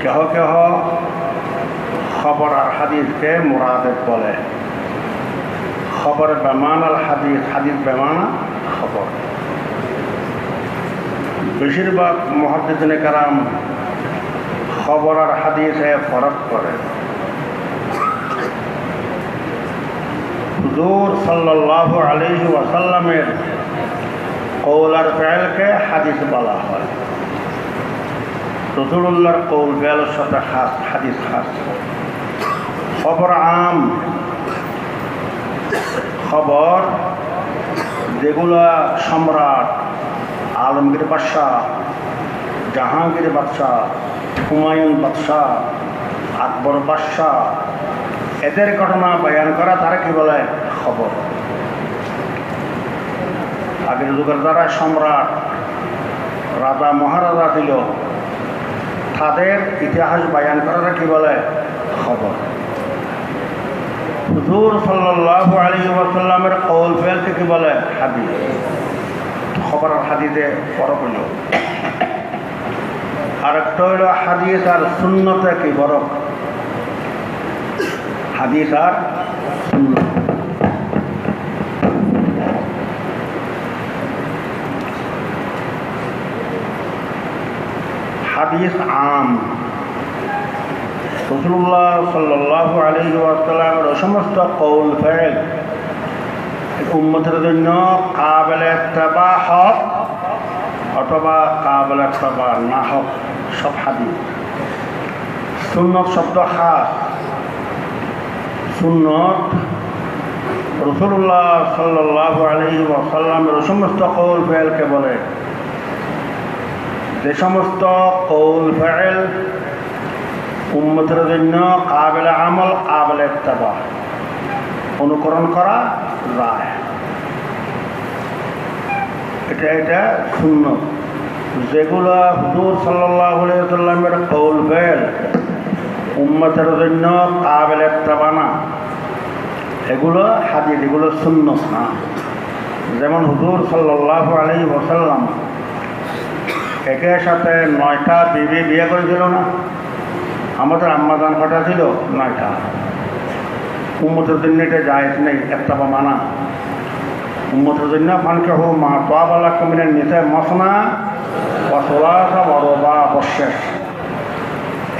কেহ কেহ খবর আর হাদিসকে মুরাদেব বলে। খবর বেমানাল হাদিস, হাদিস বেমানা খবর। বেশিরভাগ মুহাদ্দিসিনে কেরাম খবর আর হাদিসে ফরক করে। হুজুর সাল্লাল্লাহু আলাইহি ওয়াসাল্লামের কওল আর ফেলকে হাদিস বলা হয়। রাসূলুল্লাহর কওল ফেলের সাথে খাস, হাদিস খাস। খবর আম, খবর যেগুলো সম্রাট, আলমগীর বাদশাহ, জাহাঙ্গীর বাদশাহ, হুমায়ুন বাদশাহ, আকবর বাদশাহ, এদের ঘটনা বয়ান করা তারা কি বলে? খবর। আগের যুগের যারা সম্রাট, রাজা মহারাজা ছিল, তাদের ইতিহাস বয়ান করাটা কি বলে? খবর। হুজুর সাল্লাল্লাহু আলাইহি ওয়াসাল্লামের কওল ফেলকে কি বলে? হাদিস। খবর আর হাদিসে ফরক হইল। আর একটা হইল হাদিস আর সুন্নতে কি ফরক? হাদিস আর সুন্নত। হাদিস আম, রাসূলুল্লাহ সাল্লাল্লাহু আলাইহি ওয়াসাল্লামের সমস্ত কওল ফেল উম্মতের জন্য কাবিলে ইত্তেবা হক অথবা কাবিলে ইত্তেবা না হক, সব হাদিস। সুন্নত শব্দ খাস। সুন্নত রাসূলুল্লাহ সাল্লাল্লাহু আলাইহি ওয়াসাল্লামের সমস্ত কওল ফেলকে বলে। যে সমস্ত কওল ফেল উম্মতের জন্য কাবিলে আমল, কাবিলে ইত্তেবা, অনুকরণ করা যায়, এটা সুন্নত। যেগুলো হুজুর সাল্লাল্লাহু আলাইহি ওয়াসাল্লামের কওল ফেল উম্মতের জন্য কাবিলে ইত্তেবা না, এগুলো হাদিস, এগুলো সুন্নত না। যেমন হুজুর সাল্লাল্লাহু আলাইহি ওয়াসাল্লাম একের সাথে 9টা বিবি বিয়ে করেছিল না? আমাদের আম্মাজান কটা ছিল? 9টা। উম্মতের জন্য এটা জায়েজ নেই, ইত্তেবা মানা। উম্মতের জন্য ফানকিহু মা তাবা লাকুম মিনান নিসা মাসনা ওয়া সুলাসা ওয়া রুবা বশেষ।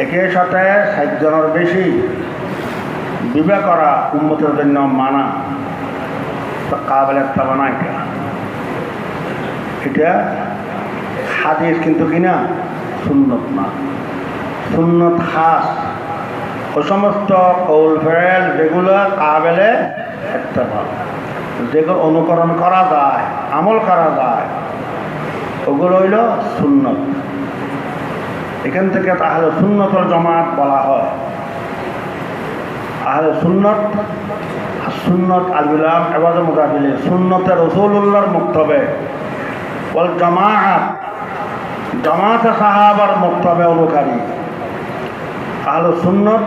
একের সাথে 60 জনের বেশি বিবাহ করা উম্মতের জন্য মানা, কাবিলে ইত্তেবা না। এটা হাদিস কিন্তু কিনা সুন্নত না। সুন্নত খাস। ও সমস্ত কওল ফেল যেগুলো কাবিলে ইত্তেবা, যেগুলো অনুকরণ করা যায়, আমল করা যায়, ওগুলো হইল সুন্নত। এখান থেকে আহলে সুন্নত ওয়াল জামাত বলা হয়। আহলে সুন্নত, সুন্নত আল ইলাম ইবাদত মুদাফিলে, সুন্নতে রাসূলুল্লাহর মুক্তবে ওয়াল জামাআত, জামাতে সাহাবার মুক্তবে অনুকারী। আহলে সুন্নত,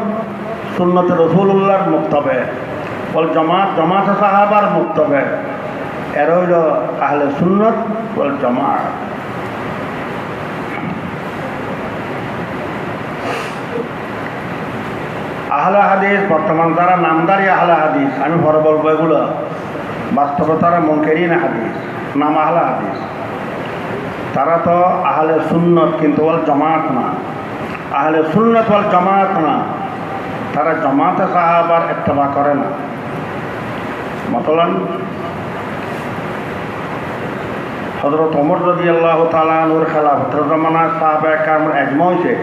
সুন্নতে রাসূলুল্লাহর মুক্তবে ওয়াল জামাত, জামাতে সাহাবার মুক্তবে, এর হইল আহলে সুন্নত ওয়াল জামাত। আহলে হাদিস বর্তমান যারা নামদারি আহলে হাদিস, আমি পরে বলবো, এগুলো বাস্তবে তারা মুনকারিন হাদিস, নাম আহলে হাদিস। তারা তো আহলে সুন্নত কিন্তু ওয়াল জামাত না, আহলে সুন্নত ওয়াল জামাত না। তারা জামাতে সাহাবার ইত্তেবা করে না। মতলান হযরত ওমর রাদিয়াল্লাহু তাআলা আনহুর খেলাফতের জামানায় সাহাবায়ে কেরামের ইজমা হয়েছে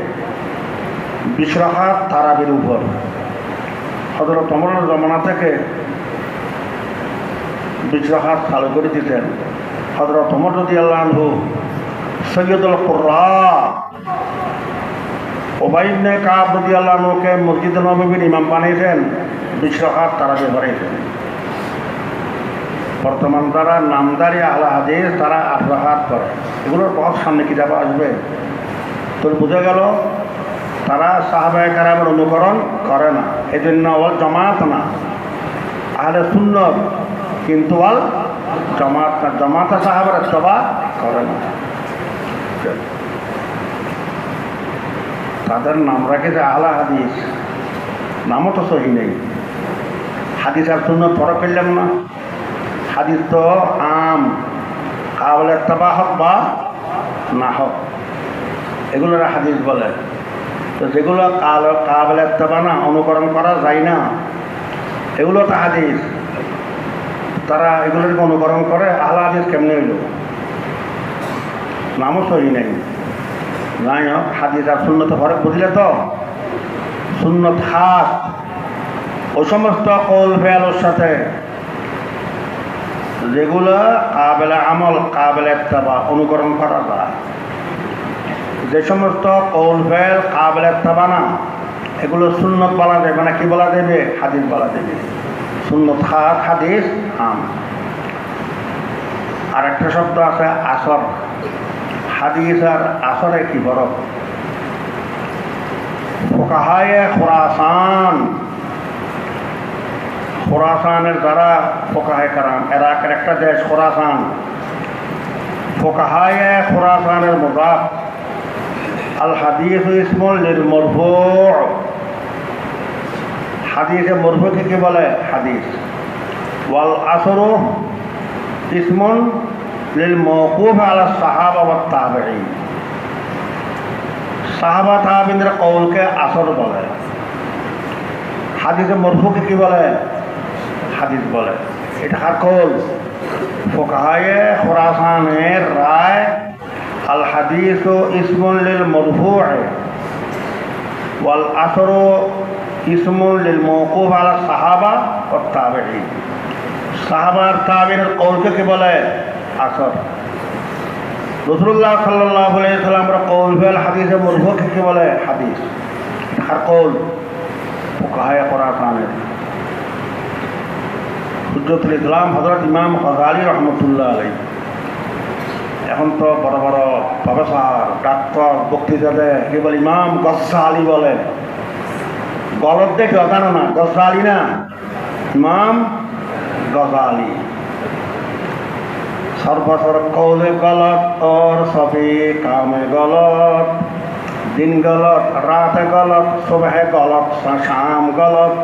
20 রাকাত তারাবির উপর। হযরত ওমরের জামানা থেকে 20 রাকাত চালু করে দিতেন। হযরত ওমর রাদিয়াল্লাহু আনহু সৈয়দুল কুররা উবাই ইবনে কাব রাদিয়াল্লাহু আনহুকে মসজিদে নববীর ইমাম বানিয়েছেন, 20 রাকাত তারাবি পড়াইছেন। বর্তমান যারা নামদারি আহলে হাদিস তারা 8 রাকাত পড়ে। এগুলোর বহুত সামনে কিতাব আসবে। তো বোঝা গেল তারা সাহাবায়ে কেরামের অনুকরণ করে না, এই জন্য ওয়াল জামাত না। আহলে সুন্নত কিন্তু ওয়াল জামাত না, জামাতে সাহাবার ইত্তেবা করে না। তাদের নাম রাখেছে আহলা হাদিস, নামও তো সহি নেই। হাদিস আর সুন্নত ফরক করলাম না। হাদিস তো আম, কাবলে তাবা হক বা না হোক, এগুলোর হাদিস বলে। তো যেগুলো কাবলে তাবা না, অনুকরণ করা যায় না, এগুলো তো হাদিস। তারা এগুলোকে অনুকরণ করে, আহলা হাদিস কেমনে হইল? নামও সহি নেই। যাই হোক, হাদিস আর সুন্নত ফরক বুঝলে তো? সুন্নত হাত ওই সমস্ত কৌল ফেয়ালের সাথে যেগুলো কাবেলা আমল, কাবেলা ইত্তেবা, অনুকরণ করা যায়। যে সমস্ত কৌল ফেল কাবেলা ইত্তেবা না, এগুলো সুন্নত বলা যাবে না। কি বলা যাবে? হাদিস বলা যাবে। সুন্নত হাত, হাদিস আম। আর একটা শব্দ আছে আসর। হাদিস আর আসরে কি ফরক? ফুকাহায়ে খুরাসান, খুরাসানের দ্বারা ফুকাহায়ে কারাম, ইরাকের একটা দেশ খুরাসান। ফুকাহায়ে খুরাসানের মুযাফ আল হাদিস ইসমুল লিল মারফু'। হাদিসে মারফু'কে কি বলে? হাদিস। ওয়াল আসরু ইসমুন লিল মাওকুফ আলা সাহাবা ওয়াত তাবিঈন। সাহাবা তাবিঈনদের কওলকে আসর বলে। হাদিসে মারফু'কে কি বলে? হাদিস বলে। এটা কার কওল? ফুকাহায়ে খুরাসানের রায় আল হাদিসু ইসমুন লিল মারফু' ওয়াল আসরু ইসমুন লিল মাওকুফ আলা সাহাবা ওয়াত তাবিঈন। সাহাবা আর তাবিঈনের কওলকে কি বলে? আসর। রাসূলুল্লাহ সাল্লাল্লাহু আলাইহি ওয়াসাল্লামের কওল ফেল হাদিসে মারফু'কে কি বলে? হাদিস। আর কওল ফুকাহায়ে খুরাসানের। হুজ্জতুল ইসলাম হযরত ইমাম গাজ্জালী রহমতুল্লাহ আলাইহি, এখন তো বড় বড় প্রফেসর, ডাক্তার বক্তৃতা দেয়, কি বলে? ইমাম গাজ্জালী বলে। গলত দেখে জানো না, গাজ্জালী না, ইমাম গাজ্জালী। সর্বসর কৌলে গলত और सभी कामे गलत, दिन गलत, रात गलत, सुबह गलत, शाम गलत।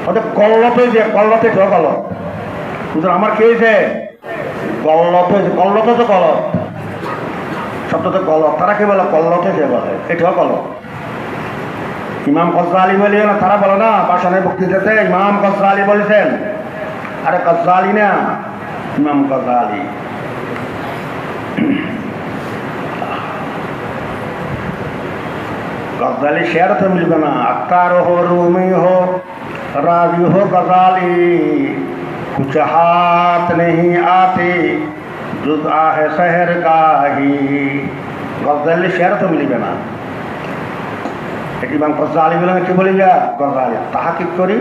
ওদের গলত হয়েছে, গলতে তো গলত। বুঝলেন আমার কি হয়েছে? গলত হয়েছে, গলত তো গলত, শব্দ তো গলত। তারা কি বলে? গলত হয়েছে বলে, এটাও গলত। ইমাম গাজ্জালী বলে না, তারা বলে না ভাষণের বক্তৃতাতে ইমাম গাজ্জালী বলেছেন। আরে গাজ্জালী না, ইমাম গাজ্জালী। গাজ্জালী শেয়ার তো মিলবে না। আক্তার হো, রুমি হো, रावी हो गजाली, कुछ हाथ नहीं आते जुज आहे शहर गाही। गजाली शेर तो मिलবে না। ইমাম গজ্জালী বলেন, কি বলি যা গজ্জালী তাহাকিক করি,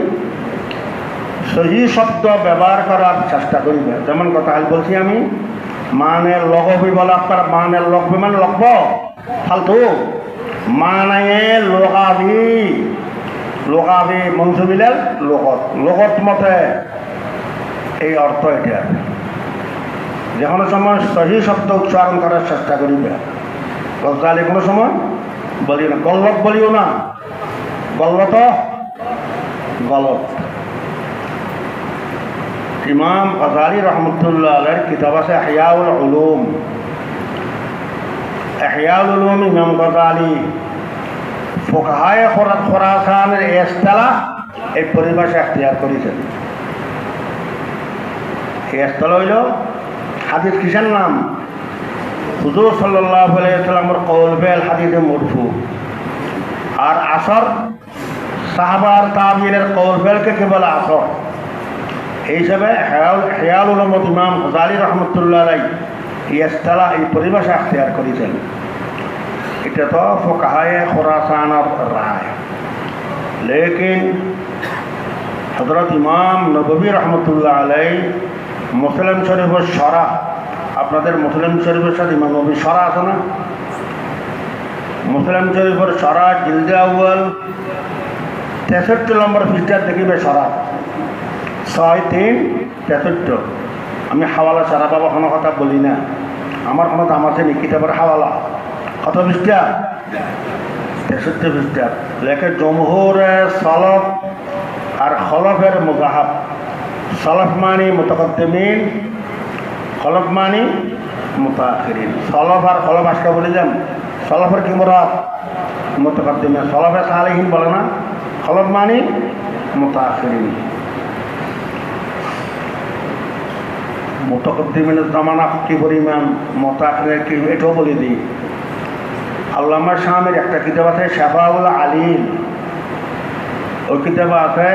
সহি শব্দ ব্যবহার করার চেষ্টা করিবে। যেমন কথা আজ বলছি আমি, মানে লগবি বলে আপনার, মানে লগবি মানে লগব ফালতু, মানে লগাবি, লোকাবি মনসুবিলের লোকত, লোকত মতে এই অর্থ। এটা যে কোনো সময় সহি শব্দ উচ্চারণ করার চেষ্টা করিবে। গজ্জালী কোনো সময় বলি না, গল্লত বলিও না, গল্লত গলত। ইমাম গাজ্জালী রহমতুল্লাহ আলাইহির কিতাব আছে ইহয়াউল উলুম। ইহয়াউল উলুম ইমাম গাজ্জালী ফুকাহায়ে খুরাসানের ইস্তিলাহ এই পরিভাষা এখতিয়ার করেছেন। এই ইস্তিলাহ হইল হাদিস কিসের নাম? হুজুর সাল্লাল্লাহু আলাইহি ওয়াসাল্লামের কওল ফেল হাদিসে মারফু। আর আসর সাহাবা আর তাবিঈনের কওল ফেলকে কি বলে? আসর। এই হিসাবে ইহয়াউল উলুম ইমাম গাজ্জালী রহমতুল্লাহ আলাইহি এই ইস্তিলাহ, এই পরিভাষা এখতিয়ার করেছেন। এটা তো ফুকাহায়ে খুরাসানের রায়। লেকিন হযরত ইমাম নববী রহমতুল্লাহ আলাইহি মুসলিম শরীফের শরহ, আপনাদের মুসলিম শরীফের সাথে ইমাম নববীর শরহ আছে না? মুসলিম শরীফের শরহ জিলদে আউয়াল 63 নম্বর পৃষ্ঠা দেখিবে। শরহ 6-3-63। আমি হাওয়ালা ছাড়া বাবা কোনো কথা বলি না, আমার কোনো দাম আছে নি কিতাবের হাওয়ালা? কত পৃষ্ঠা? 63 পৃষ্ঠা লেখে জমহুরে সলফ আর খলফের মুজাহাব। সলফ মানি মুতাকদ্দিমিন, খলফ মানি মুতাআখিরিন। সলফ আর খলফ আজকে বলিলাম, সলফের কি মুরাদ? মুতাকদ্দিমিন। সলফে সালেহিন বলে না, খলফ মানি মুতাআখিরিন। মুতাকদ্দিমিনের জামানা কি পরিমাণ, মুতাআখিরের কি, এটাও বলে দিই। আল্লামা শামের একটা কিতাব আছে শাফাউল আলিল, ওই কিতাব আছে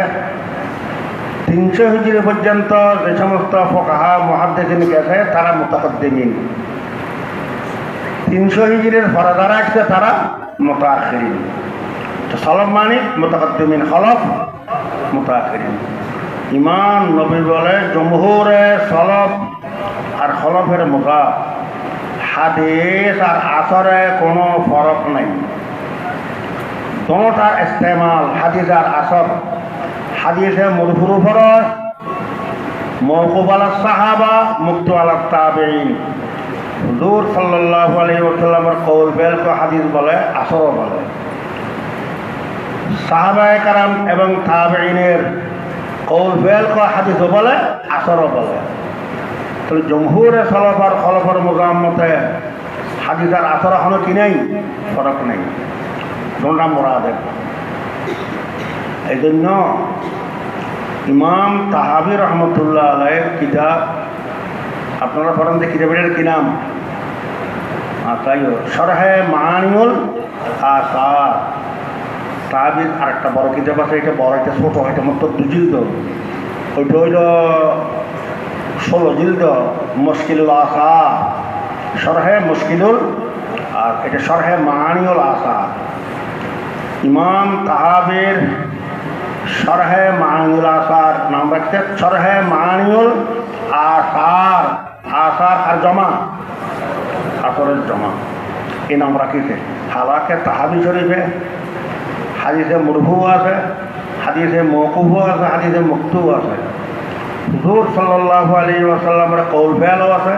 300 হিজরি পর্যন্ত যে সমস্ত ফুকাহা মুহাদ্দিসিন গেছে তারা মুতাকদ্দিমিন, 300 হিজরির পরে যারা আসছে তারা মুতাআখিরিন। তো সলফ মানে মুতাকদ্দিমিন, খলফ মুতাআখিরিন। ইমাম নবী বলে জমহুরে সলফ আর খলফের মুজাহাব, হাদিস আর আসরে কোনো ফরক নাই, দোনোটার ইস্তেমাল হাদিস আর আসর। হাদিসে মরফুর ফরজ, মওকুফ আলা সাহাবা, মুক্তু আলা তাবেঈন। হুজুর সাল্লাল্লাহু আলাইহি ওয়াসাল্লামের কওল ফেলকে হাদিস বলে, আসরও বলে। সাহাবায়ে কারাম এবং তাবেঈনের কওল ফেলকে হাদিসও বলে, আসরও বলে। তাহলে জমহুরে সলফ আর খলফের মুজাহাব মতে হাদিস আর আসর এখনো কি নেই, ফরক নেই, দুটা মুরাদের। এই জন্য ইমাম তাহাবি রহমতুল্লাহ আলাইহির কিতাব, আপনারা পড়েন যে কিতাবের কি নাম? তাই শরহে মাআনিউল আসার। তাহাবির আর একটা বড় কিতাব আছে, এটা বড়, এটা ছোট, এটা মাত্র 2 জিলদ। ওইটা হইল 16 জিলদ, মুশকিলুল আসার, শরহে মুশকিলুল, আর এটা শরহে মাআনিউল আসার। ইমাম তাহাবির শরহে মাআনিউল আসার নাম রাখছে শরহে মাআনিউল আসার। আসার আর জমা, আসরের জমা, এই নাম রাখিছে। হালাকে তাহাবি শরীফে হাদিসে মুরফু আছে, হাদিসে মওকুফও আছে, হাদিসে মুক্তুও আছে। হুজুর সাল্লাল্লাহু আলাইহি ওয়াসাল্লামের কওল ফেলও আছে,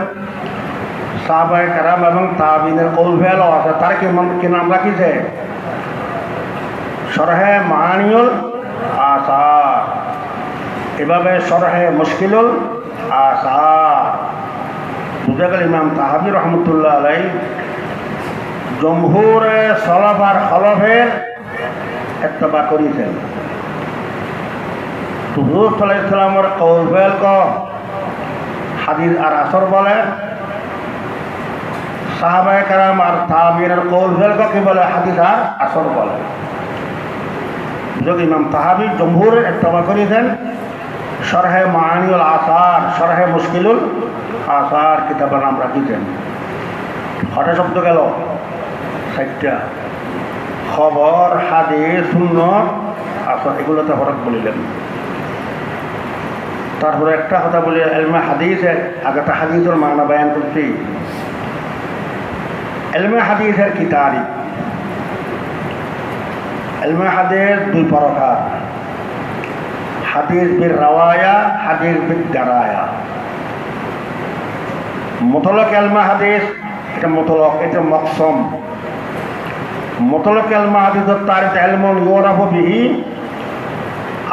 সাহাবায়ে কেরাম এবং তাবিনের কওল ফেলও আছে। তার কি নাম রাখিছে? শরহে মাআনিউল আসার। এভাবে শরহে মুশকিলুল আসার। বুঝা গেল ইমাম তাহাবি রহমতুল্লাহ আলাইহি জমহুরে সলফ আর খলফের ইত্তেবা করেছেন। হুজুর সাল্লাল্লাহু আলাইহি ওয়াসাল্লামের কওল ফেলকে হাদিস আর আসর বলে, সাহাবায়ে কেরাম আর তাবিনের কওল ফেলকে কি বলে? হাদিস আর আসর বলে। যদি ইমাম তাহাবি জমহুরের ইত্তেবা করেছেন, শরহে মাআনিউল আসার, শরহে মুশকিলুল আসার কিতাবের নাম রাখিছেন। কটা শব্দ গেল? 4টা। খবর, হাদিস, সুন্নাত, আসর, এগুলোতে ফরক বলিলেন। তারপরে একটা কথা বলি, ইলমে হাদিসের আগেটা হাদিসের মানা বয়ান করছি। ইলমে হাদিসের কি তারিফ? ইলমে হাদিস 2 প্রকার, হাদিস বির রাওয়ায়া, হাদিস বিদ দারায়া। মুতলাক ইলমে হাদিস, এটা মুতলাক, এটা মকসম। মুতলাক ইলমে হাদিসের তারিফ ইলমুন ইউরাফু বিহি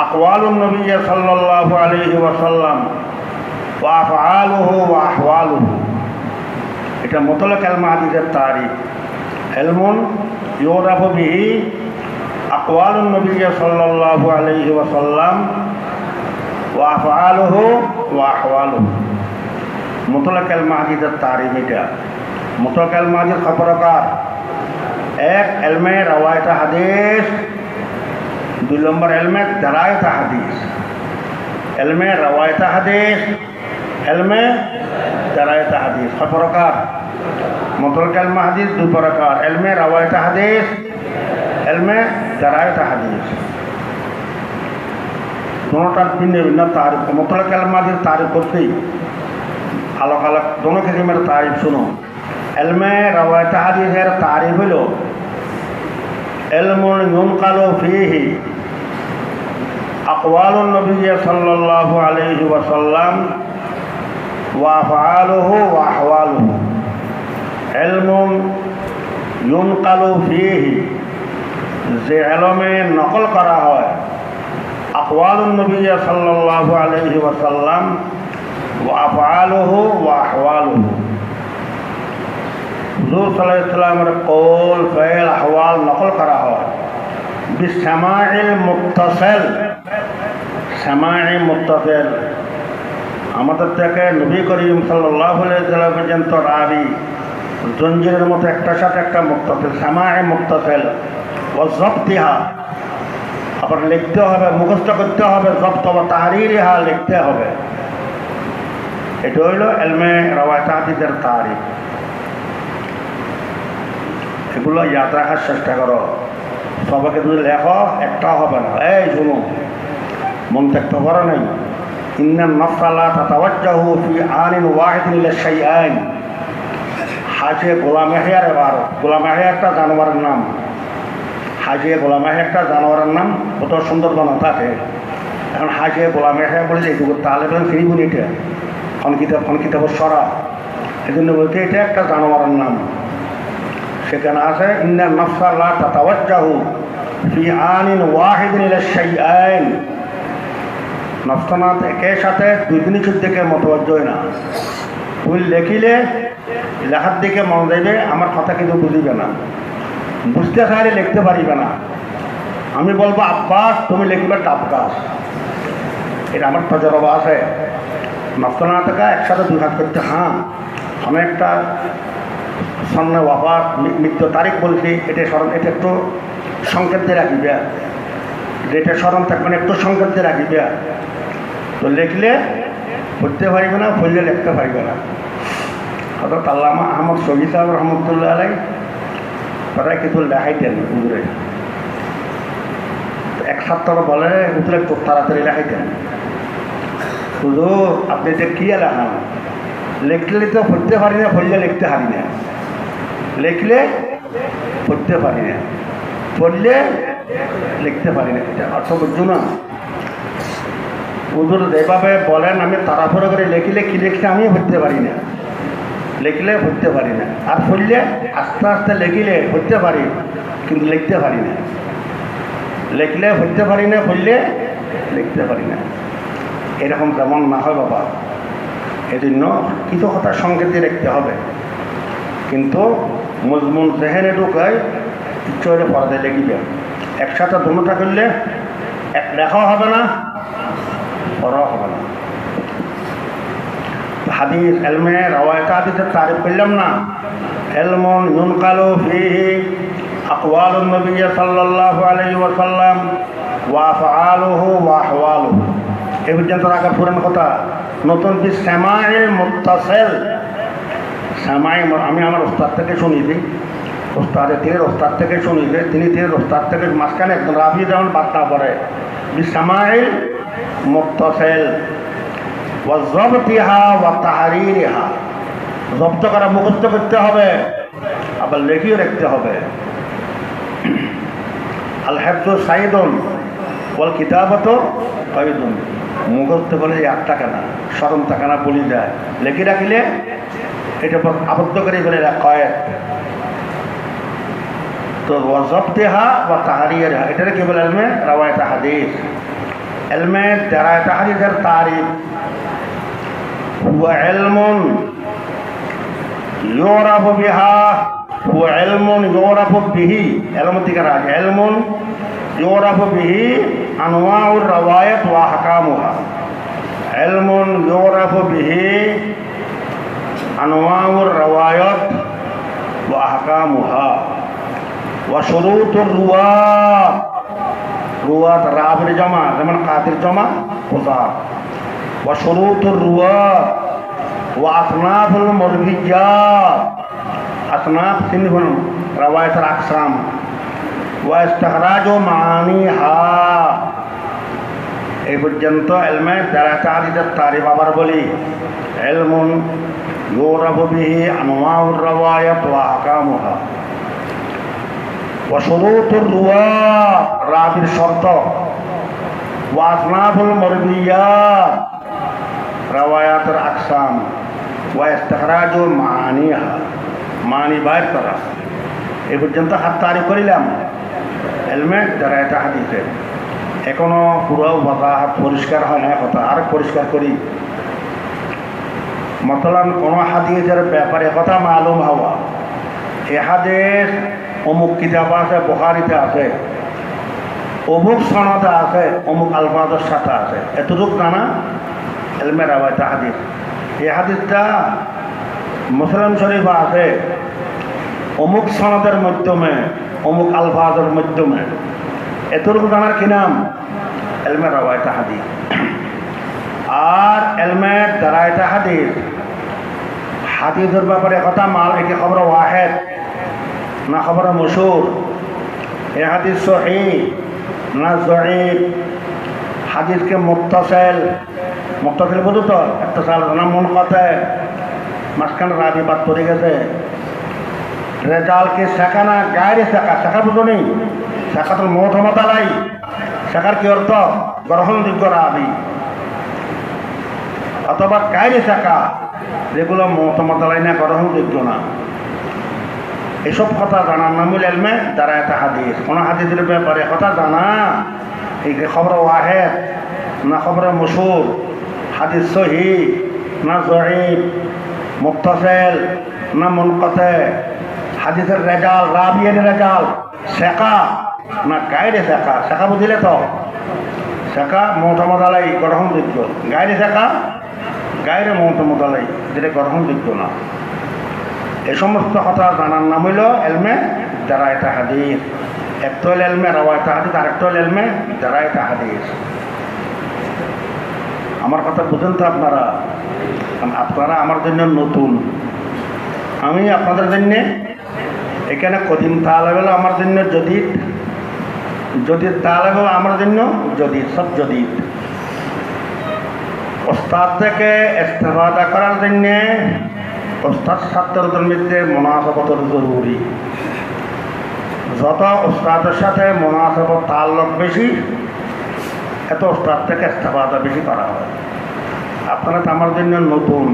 আকওয়ালুন নবী সাল্লাল্লাহু আলাইহি ওয়াসাল্লাম ওয়া আফআলুহু ওয়া আহওয়ালুহু। এটা মুতলাক ইলমে হাদিসের তারিফ। ইলমুন ইউরাফু বিহি আকওয়ালুন নবী সাল্লাল্লাহু আলাইহি ওয়াসাল্লাম ওয়া আফআলুহু ওয়া আহওয়ালুহু। মুতলাক ইলমে হাদিসের তারিফ এটা। মুতলাক ইলমে হাদিস খবরকার, 1 ইলমে রাওয়ায়াত হাদিস, 2 নম্বর ইলমে দারায়াত হাদিস। ইলমে রাওয়ায়াত হাদিস, ইলমে দারায়াত হাদিস খবরকার। মুতলাক ইলমে হাদিস 2 প্রকার, ইলমে রাওয়ায়াত হাদিস, ইলমে দারায়াত হাদিস। दोनों भिन्न भिन्न तारीफ। मुतलक इल्म की तारीफ करते ही अलग अलग दोनों किस्म तारीफ सुनो। इल्मे रवायत हदीसेर तारीफ हलो इल्मुन युनकालु फीही अक़वालुन नबी सल्लल्लाहु अलैहि वसल्लम व अफ़आलुहु व अहवालुहु। इल्मुन युनकालु फीही যে এলমে নকল করা হয় আকওয়ালুন নবী সাল্লাল্লাহু আলাইহি ওয়াসাল্লাম ওয়া আফআলুহু ওয়া আহওয়ালুহু, হুজুর সাল্লাল্লাহু আলাইহি ওয়াসাল্লামের কওল ফেল আহওয়াল নকল করা হয় বিসামাইল মুত্তাসিল, সামাই মুত্তাসিল, আমাদের থেকে নবী করিম সাল্লাল্লাহু আলাইহি ওয়াসাল্লাম পর্যন্ত রাবি জঞ্জিরের মতো একটার সাথে একটা মুত্তাসিল, সামাই মুত্তাসিল ও জবতিহা, আবার লিখতে হবে, মুখস্থ করতে হবে, জব্ত বা তাহরিরিহা লিখতে হবে। এটা হইল এলমে রাওয়ায়াত হাদিসের তারিখ। এগুলো ইয়াদ রাখার চেষ্টা করো। সবাইকে যদি লেখো একটাও হবে না। এই শুনো, মন থাকতে পারো নাই। ইন্নান নাফসা লা তাতাওয়াজ্জাহু ফি আনিন ওয়াহিদিন ইলা শাইআইন। হাজে গোলাম ইয়াহইয়ার, এবার গোলাম ইয়াহইয়া একটা জানোয়ারের নাম, হাজে গোলাম ইয়াহইয়া একটা জানোয়ারের নাম, কত সুন্দর বানা থাকে। এখন হাজে গোলাম ইয়াহইয়া বলে এইটুকু, তাহলে বলেন ফিরিবুন এটা খন কিতাব সরা, এই জন্য বলতে এটা একটা জানোয়ারের নাম। সেখানে আছে ইন্নান নাফসা লা তাতাওয়াজ্জাহু ফি আনিন ওয়াহিদিন ইলা শাইআইন। নফসনাথ একের সাথে দুই জিনিসের দিকে মতওয়াজ্জ হয় না। তুমি লেখিলে লেখার দিকে মন যাইবে, আমার কথা কিন্তু বুঝিবে না, বুঝতে চাইলে লিখতে পারিবে না। আমি বলবো আব্বাস, তুমি লিখবে টাপকাস। এটা আমার তজরবা আছে। নফসনাথকে একসাথে দুই হাত করতে, হ্যাঁ অনেকটা সামনে ওয়াফাত মৃত্যু তারিখ বলছি, এটা স্মরণ, এটা একটু সংকেত দিয়ে রাখিবে, যেটা স্মরণ থাকবে না একটু সংকেত দিয়ে রাখিবে। তো লিখলে পড়তে পারিবে না, পড়লে লিখতে পারিবে না। হযরত আল্লামা আহমদ শহীদ সাহেব রহমতুল্লাহ আলাই তারা কিছু লেখাইতেন হুজুরে। এক ছাত্র বলে হুজুরে খুব তাড়াতাড়ি লেখাইতেন, হুজুর আপনি যে কি লেখান, লিখলে তো পড়তে পারি না, পড়লে লিখতে পারি না, লিখলে পড়তে পারি না, পড়লে লিখতে পারি না। এটা অর্থ বুঝছো না? হুজুর যেভাবে বলেন আমি তাড়াহুড়ো করে লিখিলে কি লিখতে আমি পড়তে পারি না, লিখলে পড়তে পারি না, আর পড়লে আস্তে আস্তে লিখিলে পড়তে পারি কিন্তু লিখতে পারি না, লিখলে পড়তে পারি না, পড়লে লিখতে পারি না। এরকম যেমন না হয় বাবা, এই জন্য কিছু কথা সংকেত দিয়ে লিখতে হবে, কিন্তু মজমুন জেহেনে ঢুকায় ইচ্ছে হলে পড়াতে লিখিবে। একসাথে দুটোটা করলে এক লেখাও হবে না, পড়াও হবে না। হাদিস এলমে রাওয়ায়াত হাদিসের তারিফ করলাম না, এলমুন ইউনকালু ফীহি আকওয়ালুন নবী সাল্লাল্লাহু আলাইহি ওয়াসাল্লাম ওয়া আফআলুহু ওয়া আহওয়ালুহু। এই পর্যন্ত রাখা পুরান কথা। নতুন কি সামাইল মুত্তাসিল, সামাই আমি আমার ওস্তাদ থেকে শুনেছি, ওস্তাদের তীরের ওস্তাদ থেকে শুনেছি, তিনি তীরের ওস্তাদ থেকে মাঝখানে একদম রাবি যেমন বার্তা পড়ে বিসামাইল মুত্তাসিল ওয়া জবতিহা ওয়া তাহরিরিহা। জব্দ করা মুখস্থ করতে হবে, আবার লেখিয়ে রাখতে হবে। আল হিফযু সাইদুন ওয়াল কিতাবাতু কাইদুন। মুখস্থ করলে এক টাকা না, স্মরণ টাকা না, বলি যায়, লেখি রাখিলে এটা আবদ্ধ করে ফেলে কয়েক। তো ওয়াজবতিহা ওয়া তাহরিরিহা, এটাকে কি বলে এলমে রাওয়ায়াত হাদিস। এলমে রাওয়ায়াত হাদিসের তারিফ হুয়া ইলমুন ইউরাফু বিহা, হুয়া ইলমুন ইউরাফু বিহি, ইলম থেকে আগে ইলমুন ইউরাফু বিহি আনওয়াউর রাওয়ায়াত ওয়া আহকামুহা। ইলমুন ইউরাফু বিহি আনওয়াউর রাওয়ায়াত ওয়া আহকামুহা ওয়া শুরুতুর রুওয়াত। রুওয়াত রাবের জমা, যেমন কাদের জমা খুদা। ওয়া শুরুতুর রুওয়াত ওয়া আসনাফুল মুরবিয়াত। আসনাফ সিনফুন রাওয়ায়াতের আকসাম। ওয়া ইস্তিখরাজু মাআনিহা। এই পর্যন্ত এলমে রাওয়ায়াত হাদিসের তারিফ আবার বলি, ইলমুন ইউরাফু বিহি আনওয়াউর রাওয়ায়াত ওয়া আহকামুহা ওয়া শুরুতুর রুওয়াত, রাবির শর্ত। ওয়া আসনাফুল মুরবিয়াত, রাওয়ায়াতের আকসাম। ওয়া ইস্তিখরাজু মাআনিহা, মানি বাইর করা। এই পর্যন্ত হাত তারিফ করিলাম। এলমে দারায়তা হাদিসে এখনো পুরো বাজাহাত পরিষ্কার হয় না কথা আর পরিষ্কার করি মতলান কোনো হাদিসের ব্যাপারে কথা মালুম হওয়া এ হাদিস অমুক কিতাব আছে বুখারীতে আছে অমুক সনদে আছে অমুক আলফাজের সাথে আছে এতটুক জানা এলমে রাওয়ায়াত হাদিস এই হাদিসটা মুসলিম শরীফে আছে অমুক সনদের মাধ্যমে অমুক আলফাজের মাধ্যমে এতটুকু জানার কি নাম এলমে রাওয়ায়াত হাদিস আর এলমে দারায়াত হাদিস হাদিসের ব্যাপারে কথা মাল একে খবর ওয়াহেদ না খবর মশহুর এ হাদিস সহিহ না যঈফ হাদিসকে মুত্তাসিল বুঝো তো একটা সাল না মুনকাতি মাঝখানে রাবি বাদ পড়ে গেছে রেজালকে শেখা না গায়ে শেখা বুঝো নেই শেখা তো মহতমত আলাই শেখার কি অর্থ গ্রহণযোগ্য রাবি অথবা গায়ে শেখা যেগুলো মহতমত আলাই না গ্রহণযোগ্য না এসব কথা জানার নাম হল এলমে দারায়াত হাদিস কোনো হাদিসের ব্যাপারে কথা জানা এই খবর ওয়াহেদ না খবর মশহুর হাদিস সহিহ না যঈফ মুত্তাসিল না মুনকাতি হাদিসের রেজাল রাবিয়ের রেজাল শেখা না গাইরে শেখা বুঝিলে তো শেখা মহতমত আলাই গ্রহণযোগ্য গাইরে শেখা গাইরে মহতমত আলাই যেটা গ্রহণযোগ্য না এই সমস্ত কথা জানার নাম হইল এলমে দারায়াত হাদিস একটা হল এলমে রাওয়ায়াত হাদিস আর একটা হল এলমে দারায়াত হাদিস আমার কথা বুঝেন তো আপনারা আমার জন্য নতুন আমি আপনাদের জন্য এখানে কদিন তালেবেলা আমার জন্য জদিদ তালেবেলা আমার জন্য জদিদ সব জদিদ ওস্তাদ থেকে ইস্তেফাদা করার জন্যে ওস্তাদ ছাত্রদের মধ্যে মুনাসাবাতের জরুরি যত ওস্তাদের সাথে মুনাসাবত তাল্লুক বেশি এত ওস্তাদ থেকে ইস্তেফাদা বেশি করা হয় আপনারা তো আমার জন্য নতুন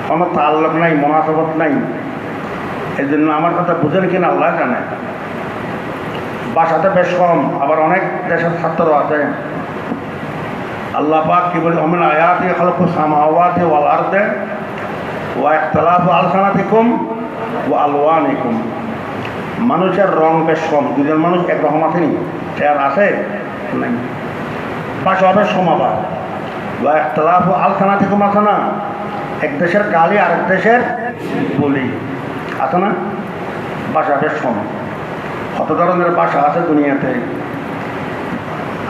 কোনো তাল্লুক নাই মুনাসাবত নাই এই জন্য আমার কথা বুঝেন কিনা আল্লাহ জানে বাসাতে বেশ কম আবার অনেক দেশের ছাত্র আছে আল্লাহ পাক কি বলে মিন আয়াতি খালকুস সামাওয়াতি ওয়াল আরদি ওয়া ইখতিলাফু আলসানাতিকুম ওয়া আলওয়ানিকুম মানুষের রং বেশ কম দুজন মানুষ একরকম আছে নি চেয়ার আছে নাই ভাষা হবে সমাবার ওয়া ইখতিলাফু আলসানাতিকুম আছে না এক দেশের গালি আরেক দেশের বলি আছে না ভাষা বেশ কম কত ধরনের ভাষা আছে দুনিয়াতে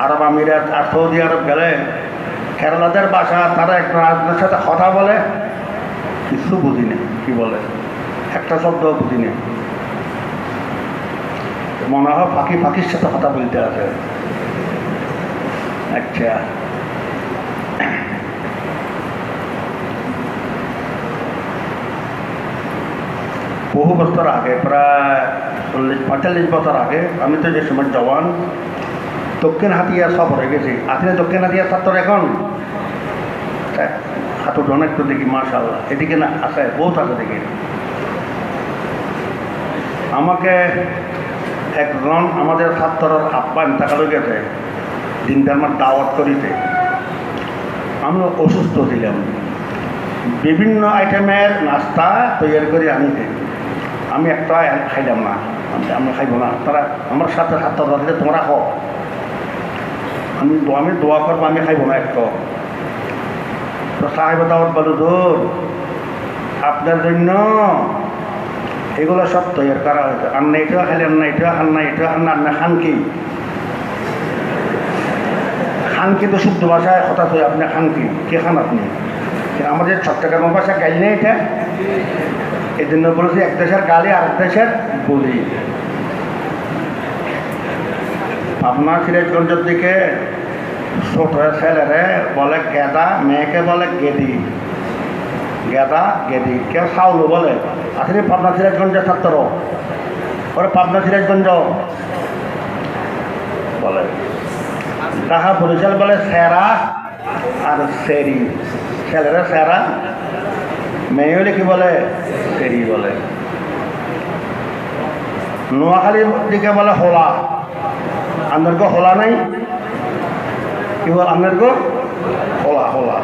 আরব আমিরাত আর সৌদি আরব গেলে কেরালাদের ভাষা তারা একটা আরেকজনের সাথে কথা বলে কিছু বুঝি না কি বলে একটা শব্দও বুঝি না মনে হয় পাখির সাথে কথা বলতে আছে আচ্ছা বহু বছর আগে প্রায় 40-45 বছর আগে আমি তো যে সময় জওয়ান দক্ষিণ হাতিয়া সফরে গেছি আপনি দক্ষিণ হাতিয়া ছাত্র এখন হাঁটুর অনেক তো দেখি মাশাআল্লাহ এদিকে না আছে বহুত আছে দেখি আমাকে একজন আমাদের ছাত্রর আপ্যায়ন টাকা গেছে দিনটা আমার দাওয়াত করিতে আমি অসুস্থ ছিলাম বিভিন্ন আইটেমের নাস্তা তৈরি করে আনিতে আমি একটা খাইলাম না আমরা খাইব না তারা আমার সাথে ছাত্ররা দিলে তোমরা খাও আমি দোয়া করবো আমি খাইব না একটু তো সাহেব দাওয়াত বলো দূর আপনার জন্য এগুলো সব তৈরি করা হয়েছে আর না এটা খাইলেন না এটা খান না এটা খান না খান কি তো শুদ্ধ ভাষায় হঠাৎ হয়ে আপনি খান কি খান আপনি আমাদের চট্টগ্রাম ভাষা গাইল নেই এটা এই জন্য বলেছি এক দেশের গালি আর এক দেশের বলি আপনার সিরাজগঞ্জের দিকে ছোট ছেলেরে বলে গেদা মেয়েকে বলে গেদি কেউ সাউলু বলে আসলে পাবনা সিরাজগঞ্জের ছাত্র ওরা পাবনা সিরাজগঞ্জ বলে তাহা বরিশাল বলে সেরা আর সেরি ছেলেরা সেরা মেয়ে হলে কি বলে সেরি বলে নোয়াখালীর দিকে বলে হোলা, আপনার গো হোলা নাই? কি বল আপনার গো? হোলা হোলা।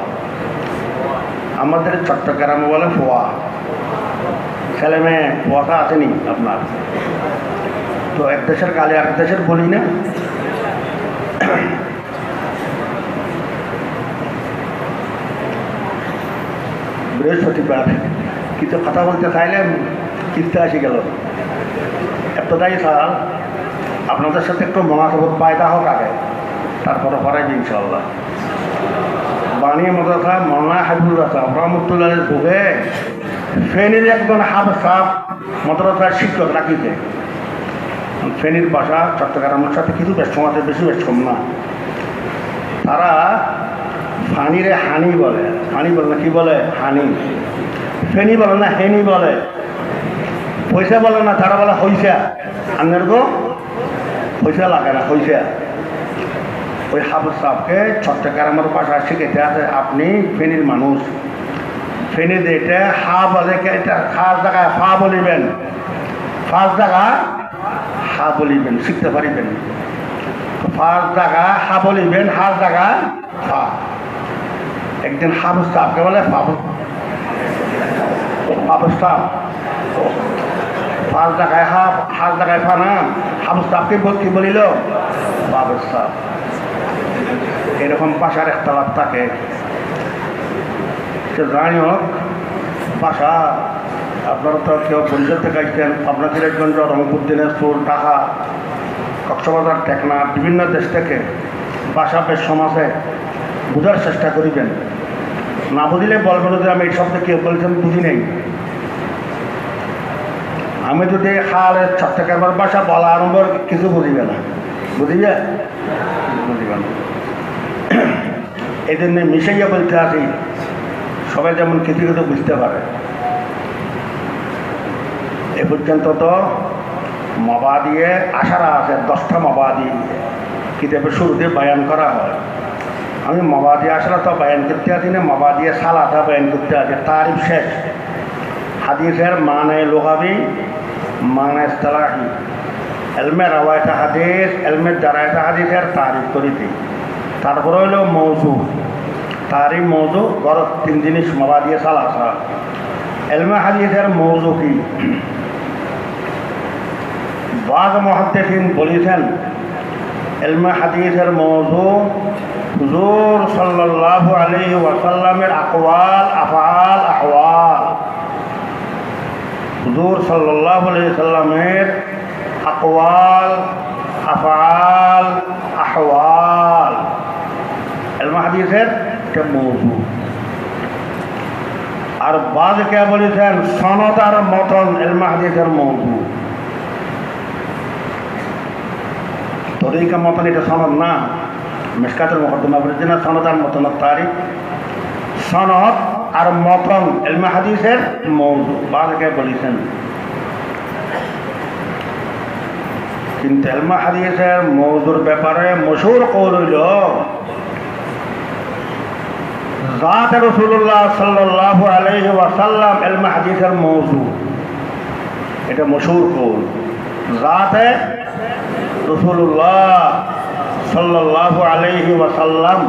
আমাদের চট্টগ্রামে বলে ফোয়া। ছেলে মেয়ে ফোয়াটা আসেনি আপনার? তো এক দেশের গালি এক দেশের বলি না। বৃহস্পতিবার কিছু কথা বলতে চাইলেন, কিনতে আসি গেল। এতটাই সাল আপনাদের সাথে একটু মহাসবত পায়দা হোক আগে, তারপরে পরে ইনশাল্লাহ। বানিয়ে মদরসা মৌলানা হাবিবুর রাসা রহমতুল্লাহ যুগে ফেনীর একজন হাফেজ সাহেব মদরসার শিক্ষক রাখিছে। ফেনীর ভাষা চট্টগ্রামের সাথে কিছু বেশম আছে, বেশি বেশম না। তারা ফানিরে হানি বলে, হানি বলে না কি বলে? হানি। ফেনি বলে না হেনি বলে, পয়সা বলে না, তারা বলে হইসা। আপনার গো পয়সা লাগে না, হইসা। ওই হাফেজ সাহেবকে চট্টগ্রামের ভাষা শিখেতে আছে। আপনি ফেনীর মানুষ, ফেনীতে এটা হা বলে, এটা খাস জায়গায় ফা বলিবেন, ফার্স্ট জায়গা হা বলিবেন, শিখতে পারিবেন। ফার্স্ট জায়গা হা বলিবেন, হার জায়গা ফা। একদিন হাফেজ সাহেবকে বলে হাফেজ সাহেব, ফার্স্ট জায়গায় হা, হার জায়গায় ফা না। হাফেজ সাহেবকে কি বলিল? হাফেজ সাহেব। এরকম ভাষার একতলাপ থাকে। জানি হোক ভাষা, আপনারা তো কেউ পরিচয় থেকে আসছেন, আপনার সিরাজগঞ্জ, রংপুর, দিনাজপুর, ঢাকা, কক্সবাজার, টেকনাফ, বিভিন্ন দেশ থেকে ভাষা বেশ সমাজে বোঝার চেষ্টা করিবেন। না বুঝলে বলবেন যে আমি এই শব্দ কেউ বলেছেন বুঝি নেই। আমি যদি খালে চট্টগ্রামের ভাষা বলা আরম্ভ কিছু বুঝিবে না, বুঝিবে বুঝিবে না। এই জন্য মিশাইয়া বলতে আসি, সবাই যেমন কিছু কিছু বুঝতে পারে। এ পর্যন্ত তো মবাদিয়ে আশারা আছে, 10টা মবাদি কিতাবের শুরুতে বয়ান করা হয়। আমি মবাদি আশারা তো বয়ান করতে আসি না, মবাদিয়ে সালাতা বয়ান করতে আসি। তারিফ শেষ। হাদিসের মানে লুগাবি, মানে ইসতিলাহি, এলমে রাওয়ায়াত হাদিস, এলমে দারায়াত হাদিসের তারিফ করে দিই। তারপরে হইল মৌজু, তারিফ মৌজু, গরজ 3 জিনিস মবাদিয়ে সালাসা। এলমে হাদিসের মৌজু কি? বাদ মুহাদ্দিসিন বলেছেন এলমে হাদিসের মৌজু হুজুর সাল্লাল্লাহু আলাইহি ওয়াসাল্লামের আকওয়াল, আফআল, আহওয়াল। হুজুর সাল্লাল্লাহু আলাইহি ওয়াসাল্লামের আকওয়াল, আফআল, আহওয়াল এলমে হাদিসের এটা মৌজু। আর বাদ কে বলেছেন সনদ আর মতন এলমে হাদিসের মৌজু। তরিকা মতন এটা সনদ না, মিশকাতের মুকদ্দমা বলেছে না, সনদ আর মতন তারিখ। সনদ আর মতন ইলমে হাদিসের মৌজু বাদকে বলেছেন। কিন্তু ইলমে হাদিসের মৌজুর ব্যাপারে মশহুর কওল হইল জাত রাসূলুল্লাহ সাল্লাল্লাহু আলাইহি ওয়াসাল্লাম ইলমে হাদিসের মৌজু। এটা মশহুর কওল। জাতে রাসূলুল্লাহ সাল্লাল্লাহু আলাইহি ওয়াসাল্লাম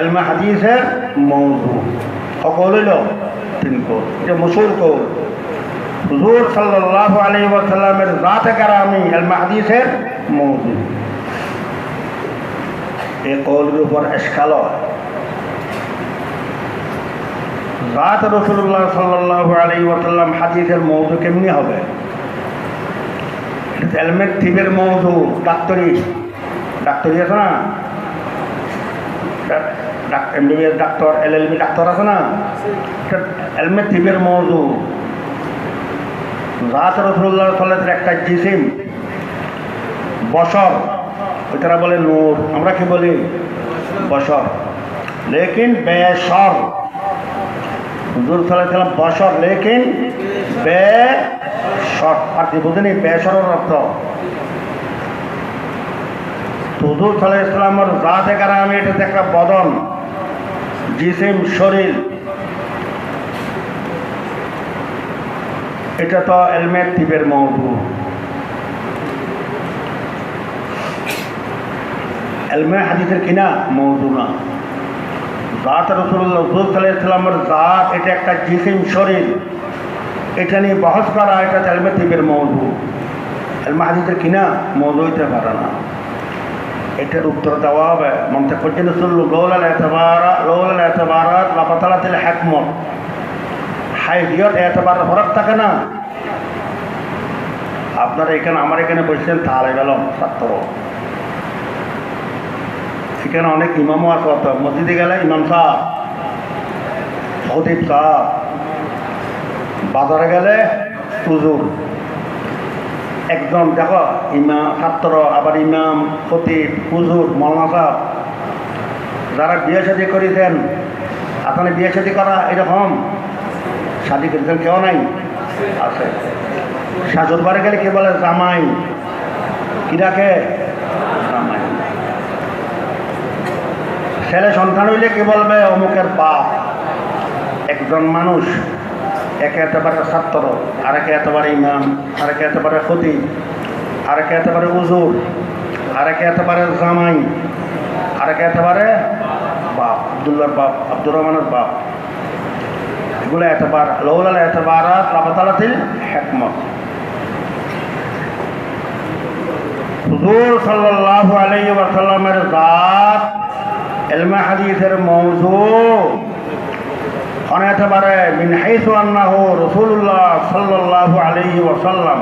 ইলমে হাদিসের মৌজু। কওল হইল 3 কওল। এটা মশহুর কওল। হুজুর সাল্লাল্লাহু আলাইহি ওয়াসাল্লামের জাতে কারামি ইলমে হাদিসের মৌজু। এই কওলের উপর ইশকাল হয়। জাত রাসূলুল্লাহ সাল্লাল্লাহু আলাইহি ওয়াসাল্লাম হাদিসের মৌজু কেমনি হবে? এটা এলমের তিবের মৌজু। ডাক্তারি আছে না, এমবিবিএস ডাক্তার, এলএলবি ডাক্তার আছে না, এলমে তিবের মৌজু। জাত রাসূলুল্লাহ সাল্লাল্লাহু একটা জিসিম বশর, ওইটারা বলে নূর, আমরা কি বলি? বশর। লেকিন বেশর। হুজুর সাল্লাল্লাহু আলাইহি ওয়াসাল্লাম বশর, লেকিন বেশর। আর কি বুঝেনি বেশরের অর্থ? হুজুর সাল্লাল্লাহু আলাইহি ওয়াসাল্লামের জাতে কারামি এটা একটা বদন, জিসিম, শরীর। এটা তো এলমে তিবের মৌজু। এলমে হাদিসের কিনা মৌজু না। জাত রাসূলুল্লাহ সাল্লাল্লাহু আলাইহি ওয়াসাল্লামের জাত এটা একটা জিসিম শরীর, এটা নিয়ে বহস করা এটা এলমে তিবের মৌজু। এলমে হাদিসের কিনা মৌজু হইতে পারে না। এটার উত্তর দেওয়া হবে মন্তক পর্যন্ত শুনল লৌলাল এতবারাত লাপাতালাতিল হ্যাকমত হাইদিয়ত এতবার ফরক থাকে না। আপনারা এখানে আমার এখানে বসছেন তাহলে গেলাম ছাত্র, এখানে অনেক ইমামও আছে। অত মসজিদে গেলে ইমাম সাহ, খতিব সাহ, বাজারে গেলে হুজুর, একদম দেখো ইমাম ছাত্র আবার ইমাম খতিব হুজুর মৌলানা সাহেব। যারা বিয়ে শাদী করেছেন, আপনারা বিয়ে শাদী করা এরকম শাদী করেছেন কেউ নাই? আছে। শাশুর বাড়ি গেলে কে বলে জামাই, কি ডাকে? জামাই। ছেলে সন্তান হইলে কে বলবে? অমুকের বাপ। একজন মানুষ একে একেবারে ছাত্র, আরেকে একেবারে ইমাম, আরেকে একেবারে খতিব, আরেকে একেবারে হুজুর, আরেকে একেবারে জামাই, আরেকে একেবারে বাপ, আব্দুল্লাহর বাপ, আব্দুর রহমানের বাপ। এগুলো এতবার লৌলাল এতবারাত লাপাতালাতিল হিকমত। হুজুর সাল্লাল্লাহু আলাইহি ওয়াসাল্লামের জাত ইলমে হাদিসের মওযু অনেকবারে মিন হাইসু আন্নাহু রাসূলুল্লাহ সাল্লাল্লাহু আলাইহি ওয়াসাল্লাম।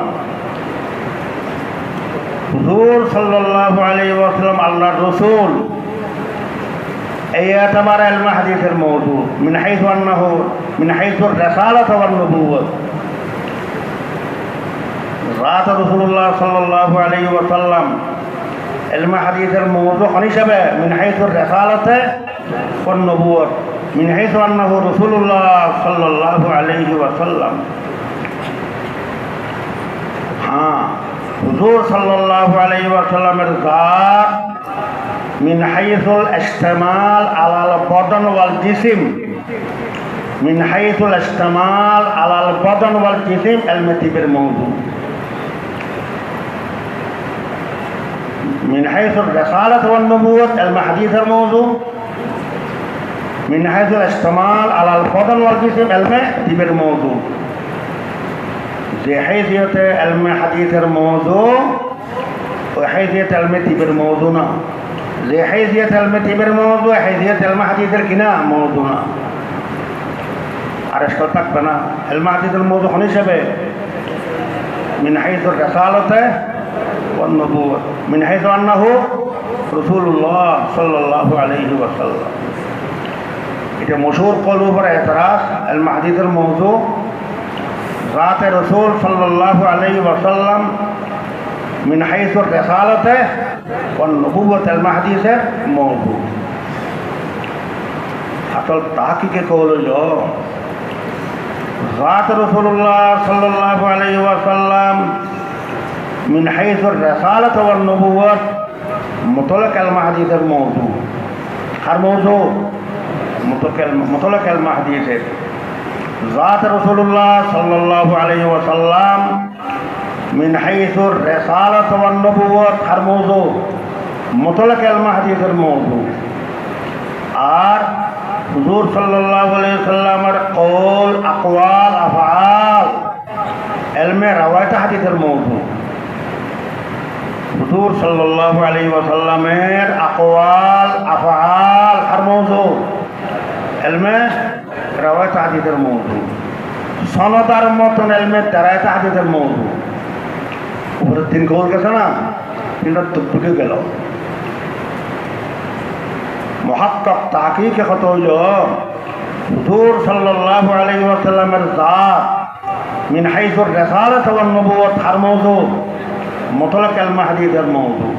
হুজুর সাল্লাল্লাহু আলাইহি ওয়াসাল্লাম আল্লাহর রাসূল, এই এতবারে ইলমে হাদিসের মওযু মিন হাইসু আন্নাহু মিন হাইসুর রিসালাত ওয়ান নবুওয়াত। রাত রাসূলুল্লাহ সাল্লাল্লাহু আলাইহি ওয়াসাল্লাম ইলমে হাদিসের মওযু হিসাবে মিন হাইসুর রিসালাত ওয়ান নবুওয়াত মিন হাইসু আন্নাহু রাসূলুল্লাহ সাল্লাল্লাহু আলাইহি ওয়াসাল্লাম। হ্যাঁ, হুজুর সাল্লাল্লাহু আলাইহি ওয়াসাল্লামের জাত মিন হাইসুল ইস্তেমাল আলাল বদন ওয়াল জিসিম, মিন হাইসুল ইস্তেমাল আলাল বদন ওয়াল জিসিম ইলমে তিবের মওযু। من حيث الرسالة والنبوة علم حديث الموضوع، من حيث الاشتمال على البدن والجسم علم طب الموضوع. زي حيثية علم حديث الموضوع وحيثية علم طب الموضوع نا. زي حيثية علم طب الموضوع حيثية علم حديث الكنا موضوع نا. عرش كتك بنا علم حديث الموضوع نشبه من حيث الرسالة والنبوة من حيث أنه رسول الله صلى الله عليه وسلم. এটা মশহুর কওলের উপর এতরাজ ইলমে হাদিসের মওযু ذات رسول صلى الله عليه وسلم من حيث الرسالة والنبوة ইলমে হাদিসের মওযু। আসল তাহকিকে কওল হলো ذات رسول الله صلى الله عليه وسلم من حيث الرسالة والنبوة مطلق علم حديث الموضوع. هر موضوع مطلق علم حديث ذات رسول الله صلى الله عليه وسلم من حيث الرسالة والنبوة هر موضوع مطلق علم حديث الموضوع. আর হুজুর সাল্লাল্লাহু আলাইহি ওয়াসাল্লামের কওল আকওয়াল আফআল ইলমে রাওয়ায়াত হাদিসের মওযু। হুজুর সাল্লাল্লাহু আলাইহি ওয়াসাল্লামের আকওয়াল আফআল আর মওযু ইলমে রাওয়ায়াত হাদিসের মওযু। সনদার মতন ইলমে দারায়াত হাদিসের মওযু। উপরে তিন কওল গেছে না, তিনটা টুকটুকে গেল। মুহাক্কিক তাহকিকে কত হইল হুজুর সাল্লাল্লাহু আলাইহি ওয়াসাল্লামের জাত মিন হাইসুর রিসালাত ওয়ান নবুওয়াত আর মওযু مطلق علم حديث الموضوع.